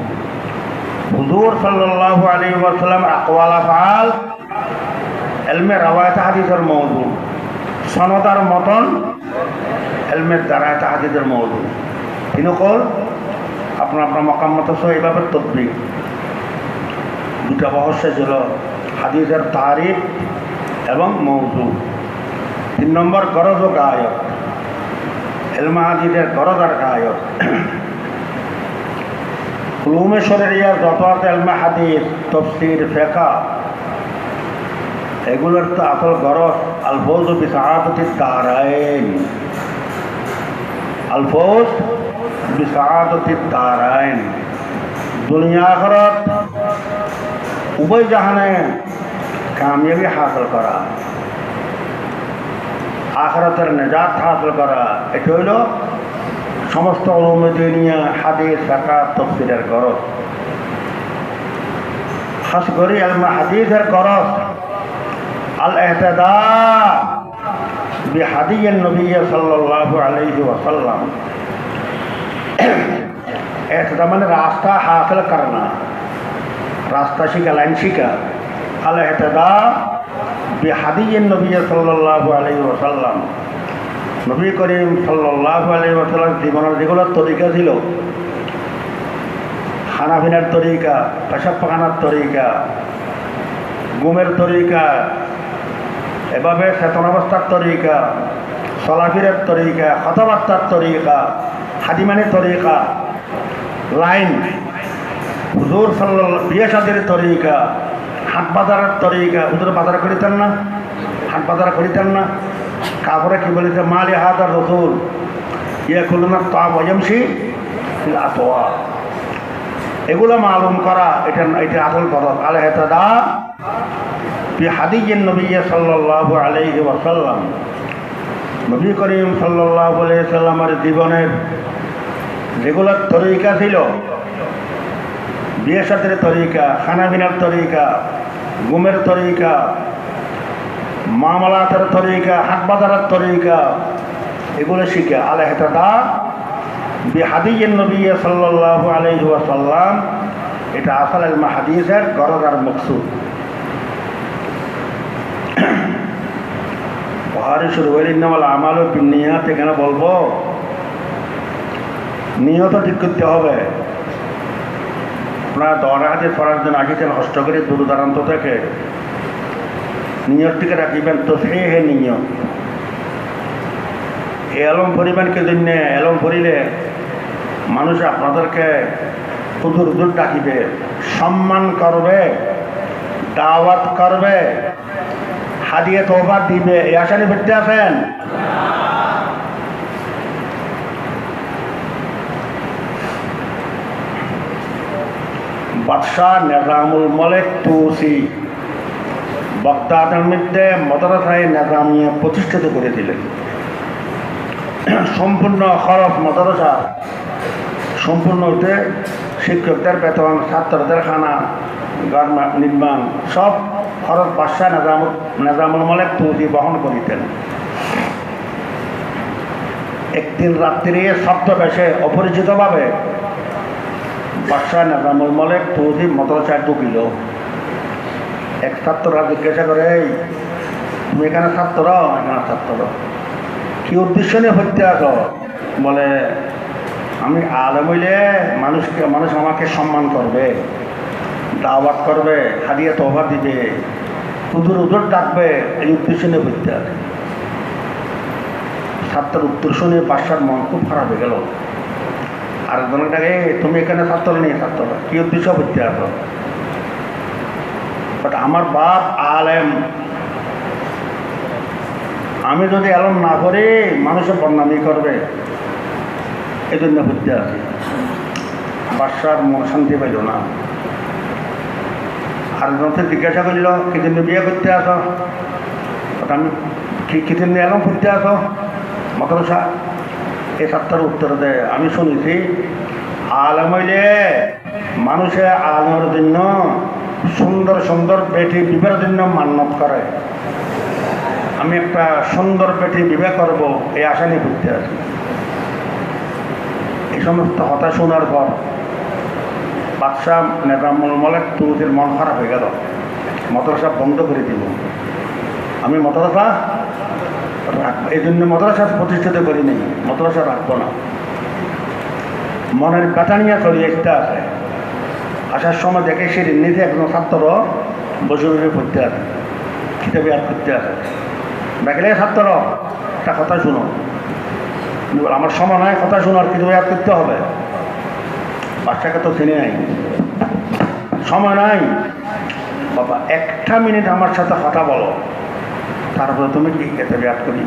হুজুর সাল্লাল্লাহু আলাইহি ওয়াসাল্লাম আকওয়াল আফআল ইলমে রাওয়ায়াত হাদিসের মওযু। সনদার মতন ইলমে দারায়াত হাদিসের মওযু। তিন কল আপনার আপনার মকাম মতো সহ এইভাবে তদবির। দুটা রহস্য ছিল হাদিসের তারিফ এবং মওযু। 3 নম্বর গরজ ও গায়ক। ইলমে হাদিসের গরজ আর গায়ক। উলুমে শরঈয়া যত আছে ইলমে হাদিস, তাফসীর, ফিকহ, এগুলোর তো আসল গরজ আল ফৌজ বিসাআদাতিদ দারাইন, আল ফৌজ বিসাআদাতিদ দারাইন, দুনিয়া আখিরাত উভয় জাহানে কামিয়াবি হাসিল করা, আখিরাতের নিজাত হাসিল করা, এটা হইল সমস্ত উলুমে দুনিয়া, হাদিস, ফিকহ, তাফসীরের গরজ। খাস করে ইলমে হাদিসের গরজ আল ইহতিদা বিহাদিয়িন নবী সাল্লাল্লাহু আলাইহি ওয়াসাল্লাম। ইহতিদা মানে রাস্তা হাসিল করনা, রাস্তা শিখা, লাইন শিখা। আল ইহতিদা বিহাদিয়িন নবী সাল্লাল্লাহু আলাইহি ওয়াসাল্লাম, নবী করিম সাল্লাল্লাহু আলাইহি ওয়াসাল্লাম জীবনের যেগুলো তরিকা ছিল, খানাপিনার তরিকা, পেশাব পাখানার তরিকা, ঘুমের তরিকা, এভাবে চেতনাবস্থার তরিকা, চলাফিরের তরিকা, কথাবার্তার তরিকা, হাদিমানির তরিকা, লাইন, হুজুর সাল্লাল্লাহু বিয়ে শাদীর তরিকা, হাট বাজারের তরিকা। হুজুর বাজার করিতেন না, হাট বাজার করিতেন না। কাপড়ে কি বলেছে, মালি হাদার রসুল ইয়াকুলুনা তা'আম ওয়া ইয়ামশি ফিল আসওয়াক। এগুলো মালুম করা, এটা আসল গরজ। আল ইহতিদা বিহাদিয়িন নবী সাল্লাল্লাহু আলাইহি ওয়াসাল্লাম, নবী করিম সাল্লাল্লাহু আলাইহি ওয়াসাল্লামের জীবনের যেগুলো তরিকা ছিল, বিয়ে শাদীর তরিকা, খানাপিনার তরিকা, ঘুমের তরিকা, মামলাতের তরিকা, হাট বাজারের তরিকা, এগুলো শিখে। আল ইহতিদা বিহাদিয়িন নবী সাল্লাল্লাহু আলাইহি ওয়াসাল্লাম, এটা আসল ইলমে হাদিসের গরজ আর মকসুদ। বুখারী শরীফের ইন্নামাল আমালু বিন্নিয়াত, এখানে বলবো নিয়ত ঠিক করতে হবে। আপনারা দর হাদিস পড়ার জন্য আসিছেন কষ্ট করে দূর দূরান্ত থেকে, নিয়তটিকে রাখিবেন তসহিহে নিয়ত। এই আলম পরিমাণকে জন্য আলম পড়িলে মানুষ আপনাদেরকে হুজুর হুজুর ডাকিবে, সম্মান করবে, দাওয়াত করবে, হাদিয়া তওবা দিবে। এই আশা নিয়ে ভর্তি আছেন? বাদশাহ নিজামুল মলিক তুসি বাগদাদের মধ্যে মাদ্রাসায়ে নিজামিয়া প্রতিষ্ঠিত করেছিলেন। সম্পূর্ণ খরচ মাদ্রাসা, সম্পূর্ণ হতে শিক্ষকদের বেতন, ছাত্রদের খানা, ঘর নির্মাণ, সব খরচ বাদশাহ নিজামুল মলিক তুসি বহন করিতেন। একদিন রাত্রি ছদ্মবেশে অপরিচিতভাবে বাদশাহ নিজামুল মলিক তুসি মাদ্রাসায় ঢুকিল। এক ছাত্ররা জিজ্ঞাসা করে, তুমি এখানে ছাত্র? এখানে ছাত্র। কি উদ্দেশ্য নিয়ে হইতে আসো? বলে, আমি আলেম হইলে মানুষ আমাকে সম্মান করবে, দাওয়াত করবে, হাদিয়া তওবা দিবে, হুজুর হুজুর ডাকবে, এই উদ্দেশ্য নিয়ে হইতে আসে। ছাত্রের উত্তর শুনে বাদশার মন খুব খারাপ হয়ে গেল। আরেকজনটাকে, তুমি এখানে ছাত্র নেই, ছাত্র কি উদ্দেশ্য হইতে আসো? বাট আমার বাপ আলেম, আমি যদি আলম না করি মানুষের বদনামি করবে, এই জন্য হইতে আসি। বাদশার মন শান্তি পাইল না। আরেকজনকে জিজ্ঞাসা করিল, কি জন্য বিয়ে করতে আসো? আমি কি জন্য আলম করতে আসো মাদ্রাসা? এই ছাত্রের উত্তর দেয়, আমি শুনেছি আলেম হইলে মানুষে আলেমের জন্য সুন্দর সুন্দর বেটি বিবাহের জন্য মান্যত করে। আমি একটা সুন্দর বেটি বিবাহ করব, এই আশা নিয়ে ঘুরতে আসি। এই সমস্ত কথা শোনার পর বাদশাহ নিজামুল মলিক তুসির মন খারাপ হয়ে গেল। মাদ্রাসা বন্ধ করে দিব। আমি মাদ্রাসা এই জন্য মাদ্রাসা প্রতিষ্ঠিত করিনি, মাদ্রাসা রাখবো না। মনের ব্যথা নিয়ে চলে আসতে আছে। আসার সময় দেখে সে নিজে একজন ছাত্র বসে বসে পড়তে আছে, কিতাবে ইয়াদ করতে আছে। দেখলে ছাত্র, একটা কথা শুনো। আমার সময় নয় কথা শোনার, কিতাবে ইয়াদ করতে হবে। বাচ্চাকে তো চিনি নাই, সময় নাই। বাবা 1টা মিনিট আমার সাথে কথা বলো, তারপরে তুমি কি খেতে ব্যাট করি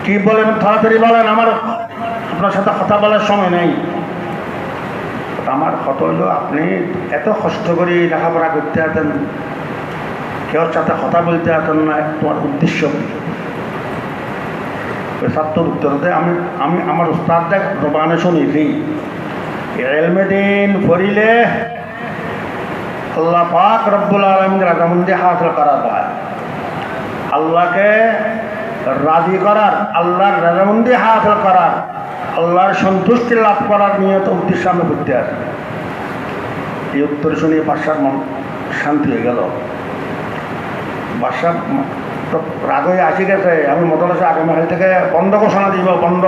কি বলেন, তাড়াতাড়ি বলেন, আমার আপনার সাথে কথা বলার সময় নেই। আমার কথা হইল, আপনি এত কষ্ট করে লেখাপড়া করতে আসেন, কেউ সাথে কথা বলতে আসেন না, তোমার উদ্দেশ্য কি? ওই ছাত্র উত্তরতে আমি আমি আমার উস্তাদ দেখ জবানে শুনেছি, ইলমে দ্বীন পড়িলে আল্লাহ পাক রব্বুল আলামিনের রাজামন্দি হাসিল করা যায়। আল্লাহকে রাজি করার, আল্লাহর রাজামন্দি হাসিল করার, আল্লাহর সন্তুষ্টি লাভ করার নিয়ত উদ্দেশ্যে আমি করতে আসি। এই উত্তর শুনে বাদশার মন শান্তি হয়ে গেল। বাদশা তো রাগ হয়ে আসি গেছে, আমি মতলসে আগামীকাল থেকে বন্ধ ঘোষণা দিব, বন্ধ,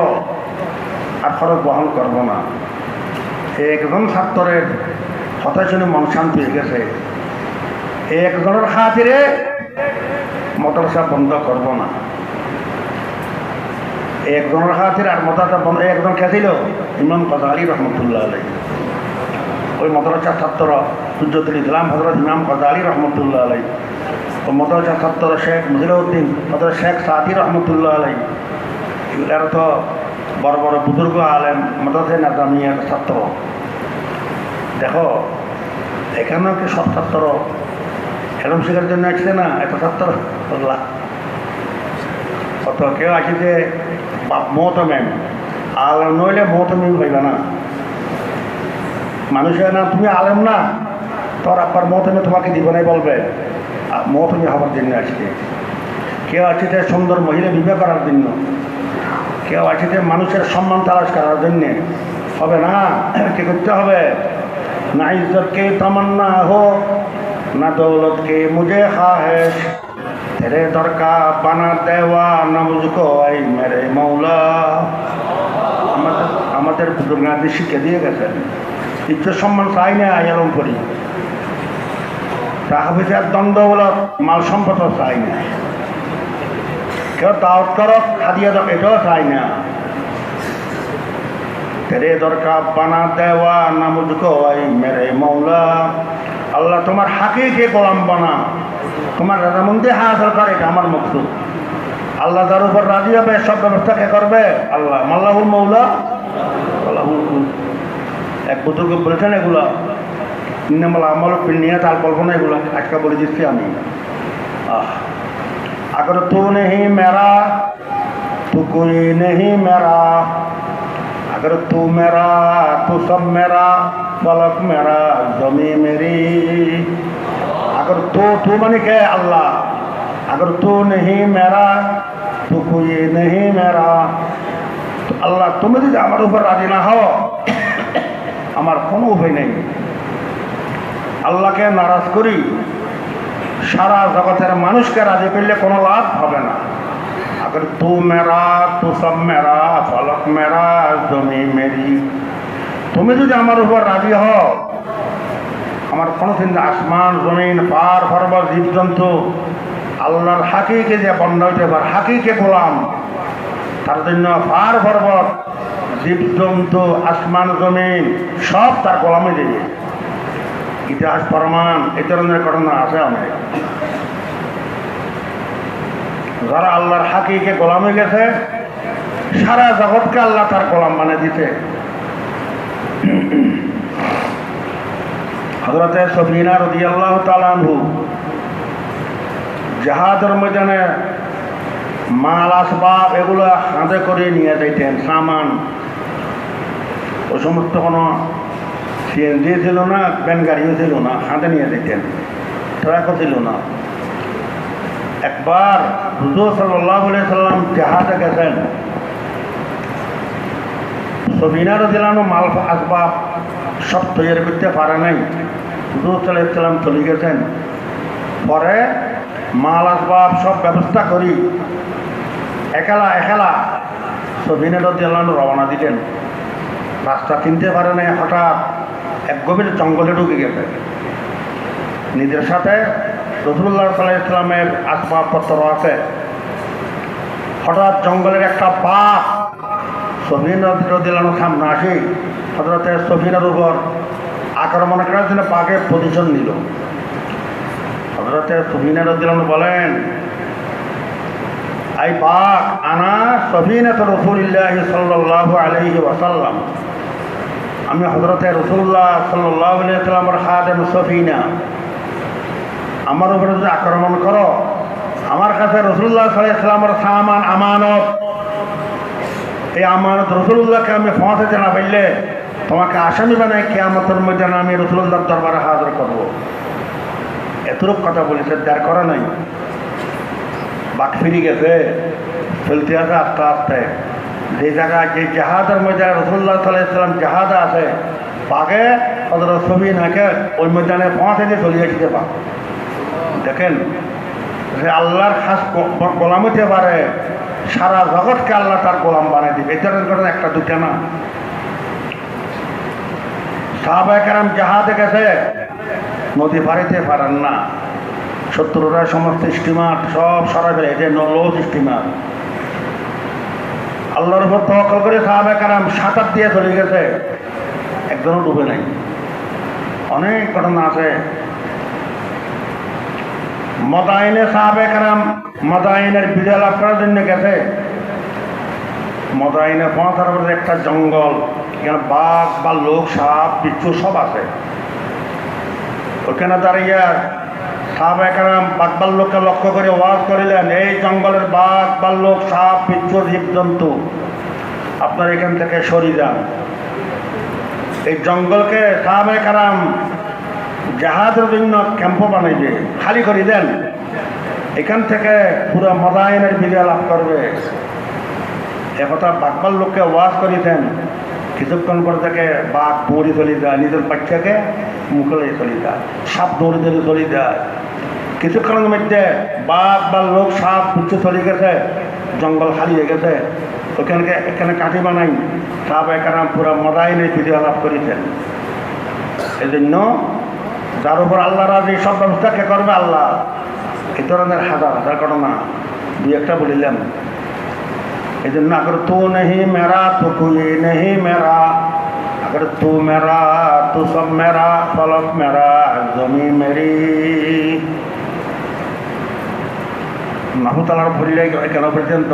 আর খরচ বহন করবো না। একজন ছাত্রের কথা শুনে মন শান্তি হয়ে গেছে, একজনের খাতিরে মতলসা বন্ধ করবো না। একজনের খাতিরে আর মতলসা বন্ধ, একজন খেয়েছিল ইমাম গজালি রহমতুল্লাহ আলাইহি। ওই মতলসার ছাত্র হুজ্জতুল ইসলাম হযরত ইমাম গজালি রহমতুল্লাহ আলাইহি, ও মতলসার ছাত্র শেখ মুজিবউদ্দিন হযরত শেখ সাদি রহমতুল্লাহ আলাইহি, এগুলার তো বড় বড় বুজুর্গ আলেম মতলসা নাজামিয়ার ছাত্র। দেখো এখানেও কি সব ছাত্র এরম শেখার জন্য আসছে না? এত ছাত্র বললা কত কেউ আছে যে মহতমেম, আলেম নইলে মহতমেম হইবে না। মানুষের না তুমি আলেম না, তোর আব্বার মহতমে তোমাকে দিব নাই বলবে, মহতমি হবার জন্য আসছে। কেউ আছে যে সুন্দর মহিলা বিবাহ করার জন্য, কেউ আছে যে মানুষের সম্মান তালাশ করার জন্যে। হবে না, কি করতে হবে? না ইজ্জত কে তামান্না হো, না দৌলত কে মুঝে খাহেশ, তেরে দরকার বানা দেওয়া না মুঝকো আই মেরে মৌলা। আমাদের বুজুর্গাদি শিখে দিয়ে গেছেন, ইজ্জত সম্মান চাই না, এরম করি। টাকা পয়সার দ্বন্দ্ব হলো, মাল সম্পদ চাই না, কেউ দাওয়াত করক হাদিয়া দক এটাও চাই না। তেরে দরকার বানা দেওয়া না মুঝকো আই মেরে মৌলা। আল্লাহ তোমার হাকিকে গোলাম বানা, তোমার রাজামন্দি হাসিল করে, এটা আমার মকসুদ। আল্লাহ যার উপর রাজি হবে সব ব্যবস্থা কে করবে? আল্লাহ। মাল্লাহুল মৌলা আল্লাহুল। এক বুজুর্গ বলেছেন এগুলো ইন্নামাল আমালু বিন্নিয়াত, আল কল্পনা, এগুলো আজকে বলে দিচ্ছি আমি। अगर तू नहीं मेरा तो कोई नहीं मेरा, अगर तू मेरा तो सब मेरा, फलक मेरा जमी मेरी। अगर तू माने क्या? अल्लाह। अगर तू नहीं मेरा तो कोई नहीं मेरा। तो अल्लाह तुम যদি আমার উপর রাজি না হও, আমার কোনো উপায় নেই। আল্লাহকে নারাজ করি, সারা জগতের মানুষকে রাজি করলে কোনো লাভ হবে না। अगर तू मेरा तो सब मेरा, फलक मेरा जमी मेरी। তুমি যদি আমার উপর রাজি হও, আমার কোনো চিন্তা, আসমান জমিন পার পর্বত জীবজন্তু আল্লাহর হাকিকে যে বন্ধ হইতে পারে, হাকিকে গোলাম, তার জন্য পার পর্বত জীবজন্তু আসমান জমিন সব তার গোলামে দেবে। ইতিহাস প্রমাণ এই ধরনের ঘটনা আছে অনেক। যারা আল্লাহর হাকিকে গোলাম হয়ে গেছে, সারা জগৎকে আল্লাহ তার গোলাম বানিয়ে দিতে। হযরতে সফিনা রাদিয়াল্লাহু তাআলা আনহু জাহাজের ময়দানে মাল আসবাব এগুলো হাতে করে নিয়ে যাইতেন, সামান। ওই সমস্ত কোনো সিএনজি ছিল না, ভ্যান গাড়িও ছিল না, হাতে নিয়ে যেতেন, ট্রাকও ছিল না। একবার হুজুর সাল্লাল্লাহু আলাইহি সাল্লাম জাহাজে গেছেন, সফিনা রাদিয়াল্লাহু আনহু মাল আসবাব সব তৈরি করতে পারে নাই। হুজুর সাল্লাল্লাহু আলাইহি সাল্লাম চলে গেছেন, পরে মাল আসবাব সব ব্যবস্থা করি একলা সফিনা রাদিয়াল্লাহু আনহু রওনা দিলেন। রাস্তা চিনতে পারে নাই, হঠাৎ এক গভীর জঙ্গলে ঢুকে গেছে। নিজের সাথে রাসূলুল্লাহ সাল্লাল্লাহু আলাইহি ওয়াসাল্লামের আসবাবপত্র আছে। হঠাৎ জঙ্গলের একটা বাঘ সফিনা রাদিয়াল্লাহু আনহুর সামনে আসে, হযরতে সফিনার উপর আক্রমণ করার জন্য পাকে পজিশন নিল। হযরতে সফিনা রাদিয়াল্লাহু আনহু বলেন, আই পাক আনা সফিনাতু রাসূলিল্লাহ সাল্লাল্লাহু আলাইহি ওয়াসাল্লাম, আমি হযরতে রাসূলুল্লাহ সাল্লাল্লাহু আলাইহি ওয়াসাল্লামের খাদেম সফিনা। আমার উপরে যদি আক্রমণ করো, আমার কাছে রাসূলুল্লাহ সাল্লাল্লাহু আলাইহি ওয়াসাল্লামের সামান আমানত, এই আমানত রাসূলুল্লাহকে আমি পৌঁছাতে না পারলে তোমাকে আসামি বানায় কিয়ামতের ময়দানে আমি রাসূলুল্লাহর দরবারে হাজির করব। এতটুকু কথা বলেছে, দেয়ার করা নাই। বাক ফিরে গেছে, চলতে আছে আস্তে আস্তে। যে জায়গায় যে জাহাজের ময়দানে রাসূলুল্লাহ সাল্লাল্লাহু আলাইহি ওয়াসাল্লাম জাহাজ আছে, পাকে হযরত সফিনাকে ওই ময়দানে পৌঁছাতে চলে আসতে পাক। দেখেন যে আল্লাহর খাস গোলাম হতে পারে, সারা জগৎকে আল্লাহ তার গোলাম বানিয়ে দিবে। এই ধরনের ঘটনা একটা দুটা না। সাহাবায়ে কেরাম জাহাজে গেছে, নদী পারিতে পারেন না, শত্রুরা সমস্ত স্টিমার সব সরাই ফেলে, যে লৌহ স্টিমার। আল্লাহর উপর তাওয়াক্কুল করে সাহাবায়ে কেরাম সাঁতার দিয়ে চলে গেছে, একজনও ডুবে নাই। অনেক ঘটনা আছে। মদাইনে সাহাবায়ে কেরাম মদাইনের বিজয় লাভ করার জন্য গেছে। মদাইনে পৌঁছার পরে একটা জঙ্গল, এখানে বাঘ বা লোক সাপ বিচ্ছু সব আছে। ওখানে দাঁড়িয়ে সাহাবায়ে কেরাম বাঘ বাল্লোককে লক্ষ্য করে ওয়াজ করিলেন, এই জঙ্গলের বাঘ বাল্লোক সাপ বিচ্ছু জীবজন্তু আপনার এখান থেকে সরে যান। এই জঙ্গলকে সাহাবায়ে কেরাম জাহাজের জন্য ক্যাম্প বানাইবে, খালি করে দেন, এখান থেকে পুরো মদাইনের বিজয় লাভ করবে। একথা বাঘবাল লোককে ওয়াজ করিতেন। কিছুক্ষণ পর থেকে বাঘ দৌড়ি চলে যায়, নিজের বাচ্চাকে মুখলে চলে যায়, সাপ দৌড়ি দৌড়ি চলে যায়। কিছুক্ষণের মধ্যে বাঘ বা লোক সাপ বুঝতে চলে গেছে, জঙ্গল খালি হয়ে গেছে। এখানে কাঠি বানাই সাহাবায়ে কেরাম পুরো মদাইনের বিজয় লাভ করেছেন। এই জন্য যার উপর আল্লাহ রাজি, সব ব্যবস্থা কে করবে? আল্লাহ। এই ধরনের হাজার হাজার ঘটনা দুই একটা বলিলাম। এই জন্য আগর তু নেহি মেরা তো কোই নেহি মেরা, আগর তু মেরা তো সব মেরা, ফলক মেরা জমি মেরি। মাহমুতালার ভরিলে কেন পর্যন্ত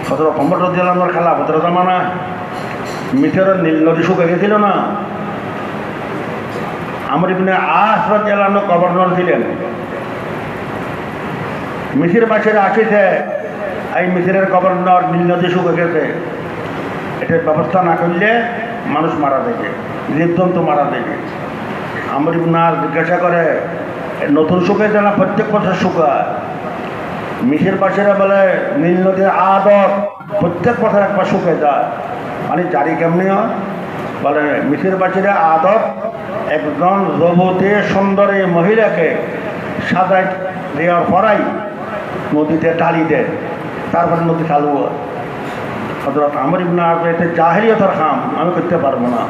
সতেরো কম্বর দিলাম খেলা ভদ্র জামানা, মিঠের নীল নদী শুকে গেছিল না। আমর ইবনে আস রাদিয়াল্লাহু আনহু গভর্নর ছিলেন। মিসির বাসীরা আসিছে, এই মিসিরের গভর্নর নীল নদী শুকে গেছে, এটার ব্যবস্থা না করলে মানুষ মারা যাবে, জীবজন্তু মারা যাবে। আমর ইবনে আস জিজ্ঞাসা করে, নতুন শুকে যায় না প্রত্যেক বছর শুকায়? মিসির বাসীরা বলে, নীল নদীর আদত প্রত্যেক বছর একবার শুকে যায়। মানে জারি কেমনি হয়? বলে মিসির বাসীরা আদত একজন যুবতী সুন্দরী মহিলাকে সাজাই দেওয়ার পরাই নদীতে টালি দেয়, তারপরে নদী চালু হয়। হযরত আমর ইবনে আস এতে জাহেলিয়াতের কাম আমি করতে পারবো না।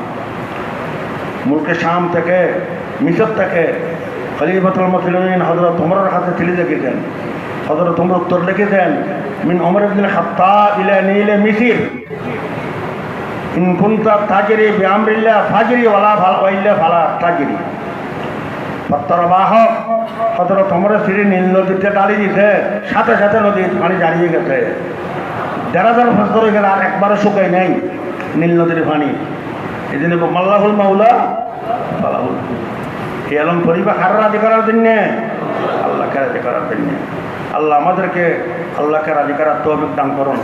মুলকে শাম থেকে, মিসর থেকে খলিফাতুল মুসলিমিন হযরত ওমরের হাতে চিঠি লিখেছেন। হযরত ওমর উত্তর লিখেছেন, মিন ওমর ইবনে খাত্তাব ইলা নীল মিসর ইন কুনতা তাজরি বিআমরিল্লাহ ফাজরি ওয়ালা ফাইল্লা ফালা তাজরি। পত্রবাহ হযরত ওমরের শ্রী নীল নদীতে ডালি দিতে, সাথে সাথে নদীর পানি জারিয়ে গেছে। দেড় হাজার বছর হয়ে গেলে আর একবারও শুকাই নাই নীল নদীর পানি। এই জন্য মাল্লাহুল মাওলা ফালাহুল। এই আলম পরিবার কার রাজি করার জন্যে? আল্লাহকে রাজি করার জন্যে। আল্লাহ আমাদেরকে আল্লাহকে রাজি করার তৌফিক দান করুন।